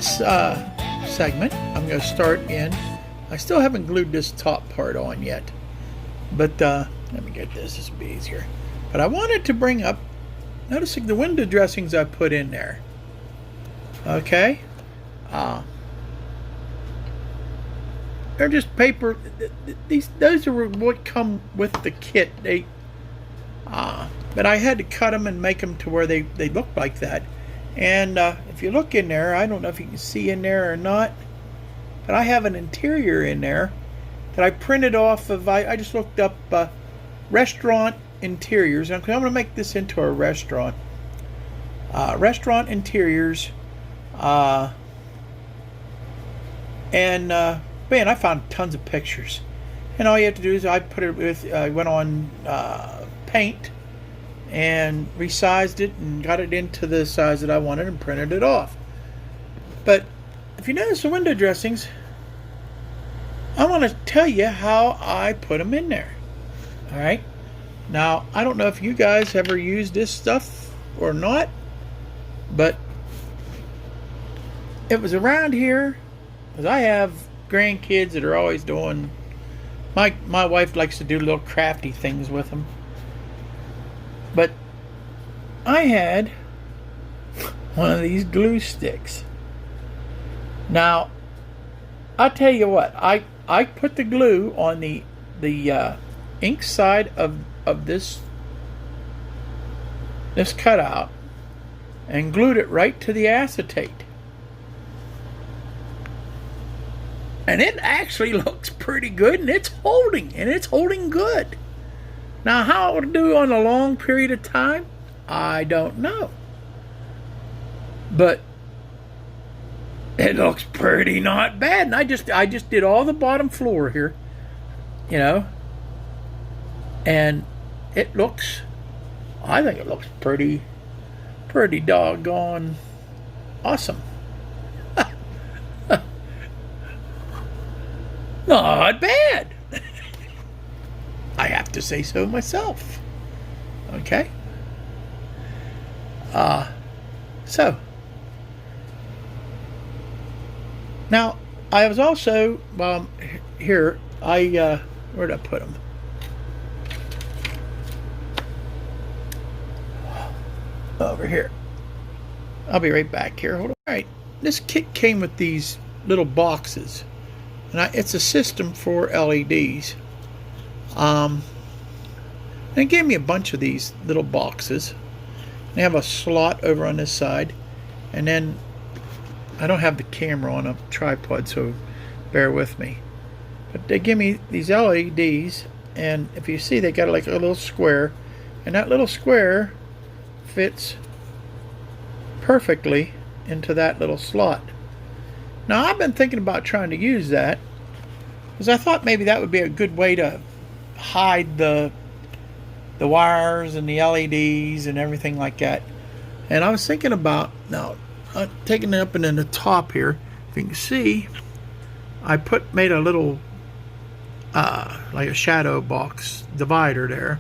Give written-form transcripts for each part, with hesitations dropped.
this segment, I'm going to start in. I still haven't glued this top part on yet, but let me get this. This will be easier. But I wanted to bring up, noticing the window dressings I put in there. Okay, they're just paper. Those are what come with the kit. But I had to cut them and make them to where they look like that. And if you look in there, I don't know if you can see in there or not, but I have an interior in there that I printed off of. I just looked up restaurant interiors. I'm going to make this into a restaurant. Restaurant interiors. Man, I found tons of pictures. And all you have to do is I put it with, went on paint and resized it and got it into the size that I wanted and printed it off. But if you notice the window dressings, I want to tell you how I put them in there. Alright? Now, I don't know if you guys ever use this stuff or not, but it was around here, because I have grandkids that are always doing, my wife likes to do little crafty things with them. But I had one of these glue sticks. Now, I'll tell you what, I put the glue on the ink side of this cutout and glued it right to the acetate. And it actually looks pretty good, and it's holding good. Now, how it will do on a long period of time, I don't know. But it looks pretty not bad. And I just did all the bottom floor here, you know. And it looks, I think it looks pretty doggone awesome. Not bad. I have to say so myself. Okay. So now I was also here. Where'd I put them? Over here. I'll be right back here. Hold on. All right. This kit came with these little boxes, and it's a system for LEDs. And it gave me a bunch of these little boxes. They have a slot over on this side, and then I don't have the camera on a tripod, so bear with me. But they give me these LEDs, and if you see, they got like a little square, and that little square fits perfectly into that little slot. Now, I've been thinking about trying to use that, because I thought maybe that would be a good way to hide the wires and the LEDs and everything like that. And I was thinking about, now taking it up and in the top here, if you can see, I made a little like a shadow box divider there,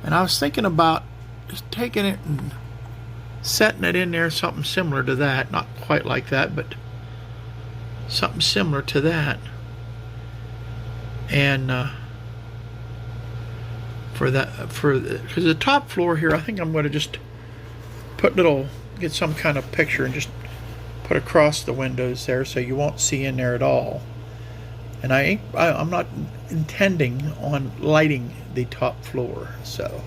and I was thinking about just taking it and setting it in there, something similar to that, not quite like that, but something similar to that. And because the top floor here, I think I'm going to just get some kind of picture and just put across the windows there, so you won't see in there at all. And I'm not intending on lighting the top floor, so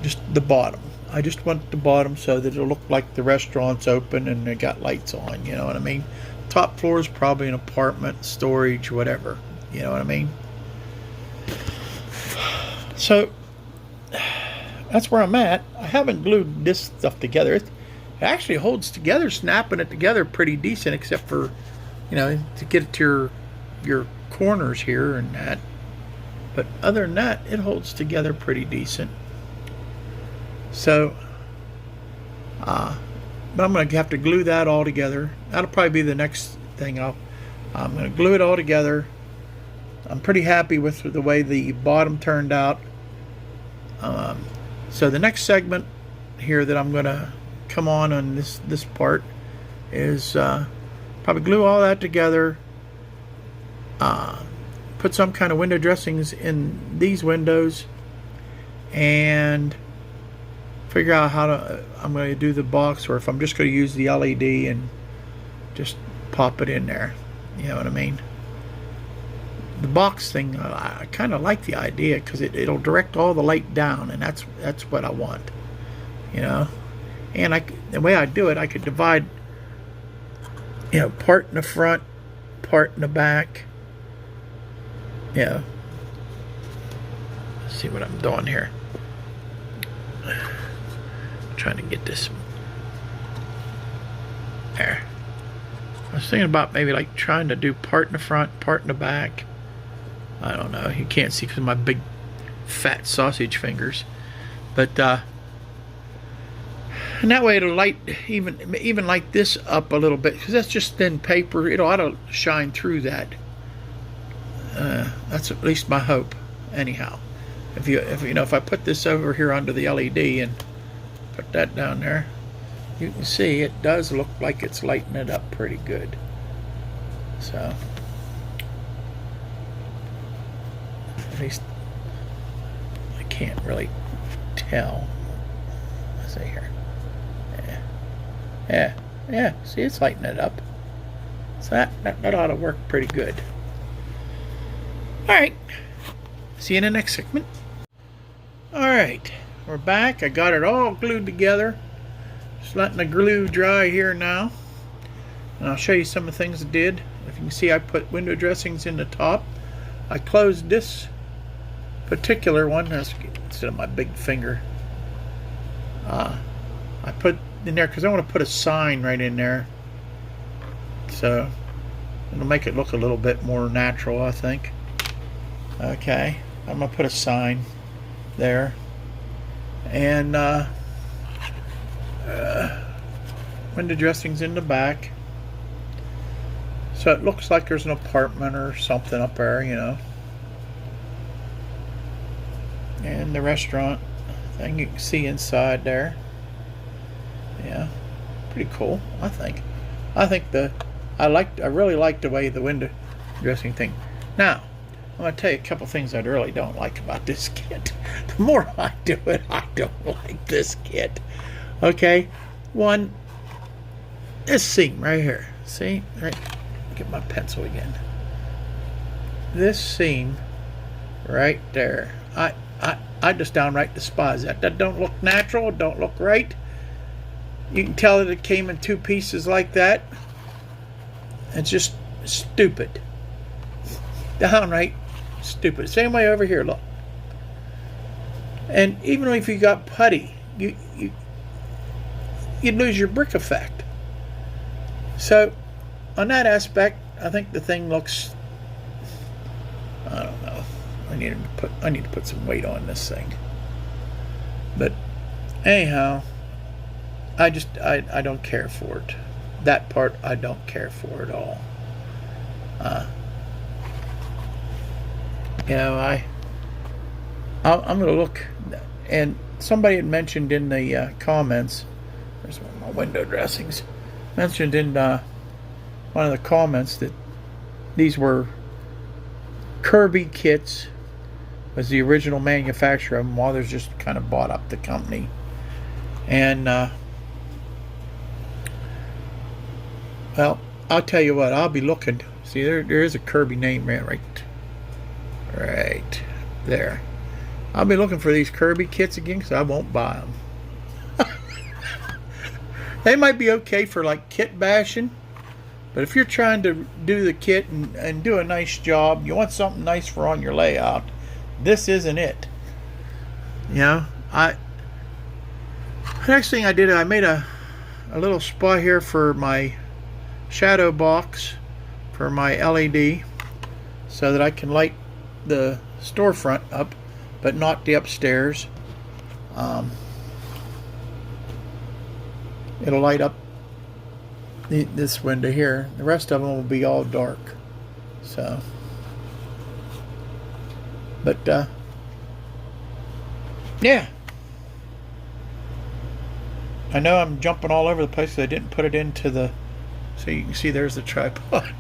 just the bottom. I just want the bottom so that it'll look like the restaurant's open and they got lights on, you know what I mean? Top floor is probably an apartment, storage, whatever, you know what I mean? So that's where I'm at. I haven't glued this stuff together. It actually holds together, snapping it together pretty decent, except for, you know, to get it to your corners here and that. But other than that, it holds together pretty decent. So, but I'm going to have to glue that all together. That'll probably be the next thing. I'm going to glue it all together. I'm pretty happy with the way the bottom turned out. So the next segment here that I'm going to come on this part, is probably glue all that together, put some kind of window dressings in these windows, and figure out how I'm going to do the box, or if I'm just going to use the LED and just pop it in there. You know what I mean? The box thing, I kind of like the idea because it'll direct all the light down, and that's what I want. You know, and the way I do it, I could divide, you know, part in the front, part in the back. Yeah. Let's see what I'm doing here. I'm trying to get this there. I was thinking about maybe like trying to do part in the front, part in the back. I don't know. You can't see because of my big fat sausage fingers, but and that way it'll light even light this up a little bit, because that's just thin paper. It ought to shine through that. That's at least my hope. Anyhow, if I put this over here under the LED and put that down there, you can see it does look like it's lighting it up pretty good. So at least I can't really tell. Let's see here. Yeah. See, it's lighting it up. So that ought to work pretty good. All right. See you in the next segment. All right, we're back. I got it all glued together. Just letting the glue dry here now. And I'll show you some of the things I did. If you can see, I put window dressings in the top. I closed this particular one instead of my big finger. I put in there because I want to put a sign right in there, so it'll make it look a little bit more natural, I think. Okay, I'm gonna put a sign there, and window dressings in the back, so it looks like there's an apartment or something up there, you know. And the restaurant thing you can see inside there. Yeah, pretty cool. I really like the way the window dressing thing. Now, I'm going to tell you a couple things I really don't like about this kit. The more I do it, I don't like this kit. Okay, one, this seam right here. See, right? Get my pencil again. This seam right there. I just downright despise that. That don't look natural. It don't look right. You can tell that it came in two pieces like that. It's just stupid. Downright stupid. Same way over here, look. And even if you got putty, you'd lose your brick effect. So, on that aspect, I think the thing looks, I don't know. I need to put some weight on this thing. But anyhow, I don't care for it. That part I don't care for at all. You know, I'm gonna look, and somebody had mentioned in the comments. There's one of my window dressings. Mentioned in one of the comments that these were Kirby kits. Was the original manufacturer of them. Walthers just kind of bought up the company, and well, I'll tell you what, I'll be looking. See, there is a Kirby name right there. I'll be looking for these Kirby kits again, because I won't buy them. They might be okay for like kit bashing, but if you're trying to do the kit and do a nice job, you want something nice for on your layout, this isn't it. You know, the next thing I did, I made a little spot here for my shadow box for my LED, so that I can light the storefront up, but not the upstairs. It'll light up this window here. The rest of them will be all dark. So, but yeah, I know I'm jumping all over the place because I didn't put it into the So you can see there's the tripod.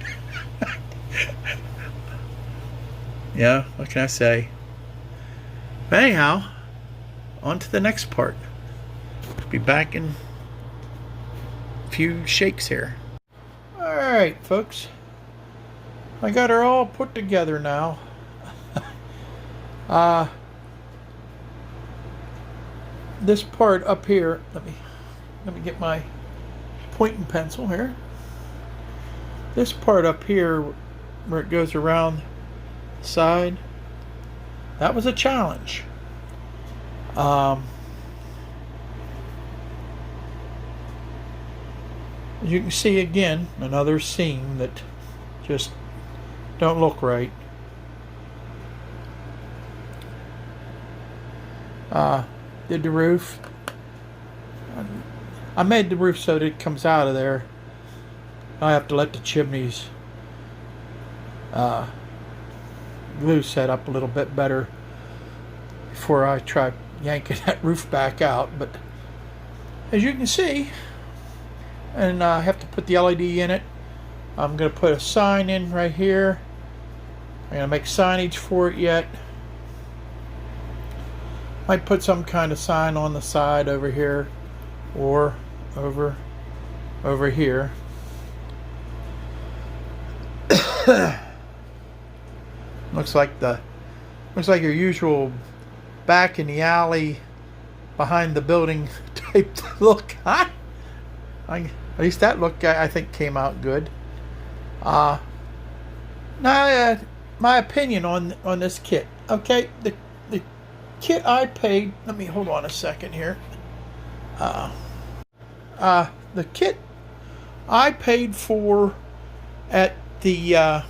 Yeah, what can I say? But anyhow, on to the next part. Be back in a few shakes here. Alright, folks. I got her all put together now. This part up here, let me get my pointing pencil here. This part up here where it goes around the side, that was a challenge. As you can see, again, another seam that just don't look right. Did the roof. I made the roof so that it comes out of there. I have to let the chimneys glue set up a little bit better before I try yanking that roof back out. But as you can see, and I have to put the LED in it. I'm going to put a sign in right here. I'm going to make signage for it yet. Might put some kind of sign on the side over here or over here. looks like your usual back in the alley behind the building type look. At least that look I think came out good. Now my opinion on this kit. Okay, the kit I paid. Let me hold on a second here. The kit I paid for at my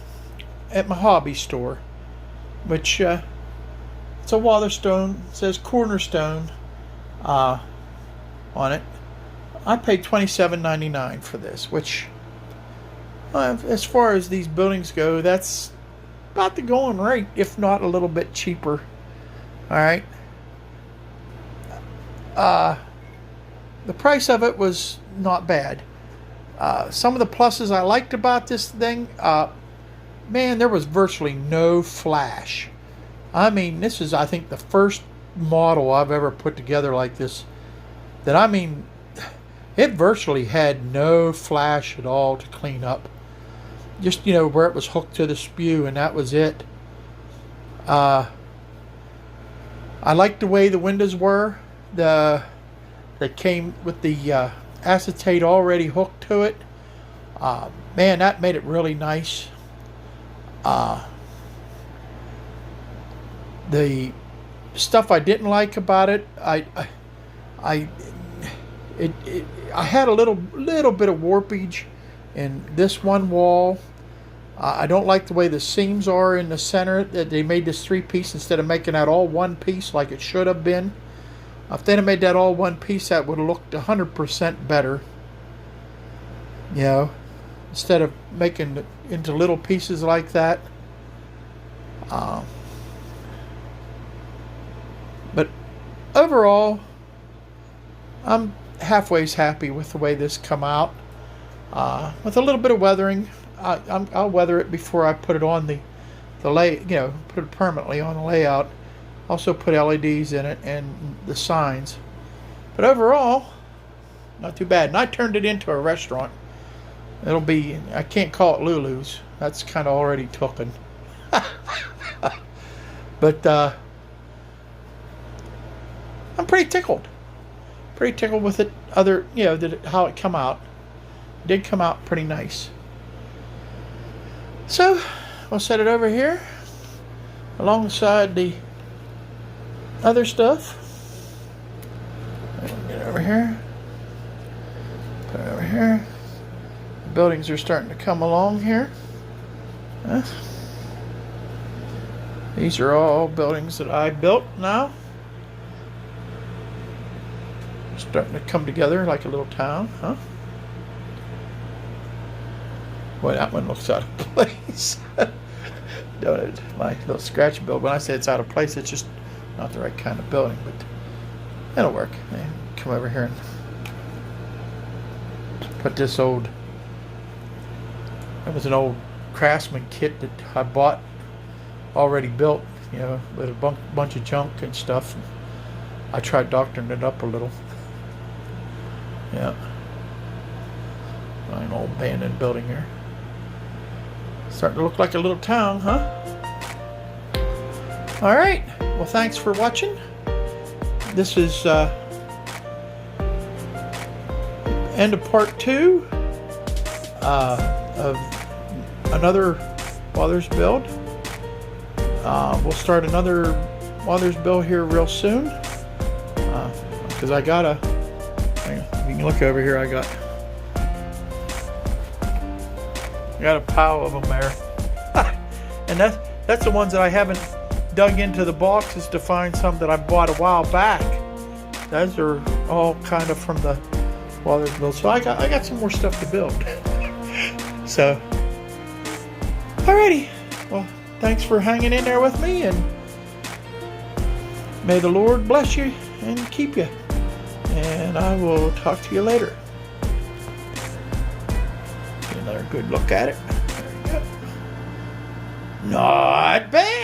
hobby store, which it's a Walthers, it says Cornerstone on it. I paid $27.99 for this, which as far as these buildings go, that's about the going rate, if not a little bit cheaper. All right. The price of it was not bad. Some of the pluses I liked about this thing, man, there was virtually no flash. I mean, this is, I think, the first model I've ever put together like this that, I mean, it virtually had no flash at all to clean up. Just, where it was hooked to the spew, and that was it. I liked the way the windows were. That came with the acetate already hooked to it. Man, that made it really nice. The stuff I didn't like about it, I had a little bit of warpage in this one wall. I don't like the way the seams are in the center. That they made this 3-piece instead of making that all one piece like it should have been. If they'd have made that all one piece, that would have looked 100% better. Instead of making it into little pieces like that. But overall, I'm halfway happy with the way this come out. With a little bit of weathering, I'll weather it before I put it on the put it permanently on the layout. Also put LEDs in it and the signs. But overall, not too bad. And I turned it into a restaurant. It'll be, I can't call it Lulu's. That's kind of already taken. But I'm pretty tickled. Pretty tickled with it. How it come out. It did come out pretty nice. So, we'll set it over here alongside the other stuff. Get over here. Put it over here. The buildings are starting to come along here. These are all buildings that I built now. Starting to come together like a little town, huh? Boy, that one looks out of place. Don't it? My little scratch build. When I say it's out of place, it's just not the right kind of building, but it'll work. Come over here and put this old That was an old Craftsman kit that I bought already built, you know, with a bunch of junk and stuff. I tried doctoring it up a little. Yeah. An old abandoned building here. Starting to look like a little town, huh? Alright. Well, thanks for watching. This is end of part 2 of another Walthers build. We'll start another Walthers build here real soon. Because I got a, you can look over here, I got a pile of them there. And that's the ones that I haven't dug into the boxes to find some that I bought a while back. Those are all kind of from the Walthers build. So I got some more stuff to build. So, alrighty. Well, thanks for hanging in there with me, and may the Lord bless you and keep you. And I will talk to you later. Get another good look at it. There you go. Not bad.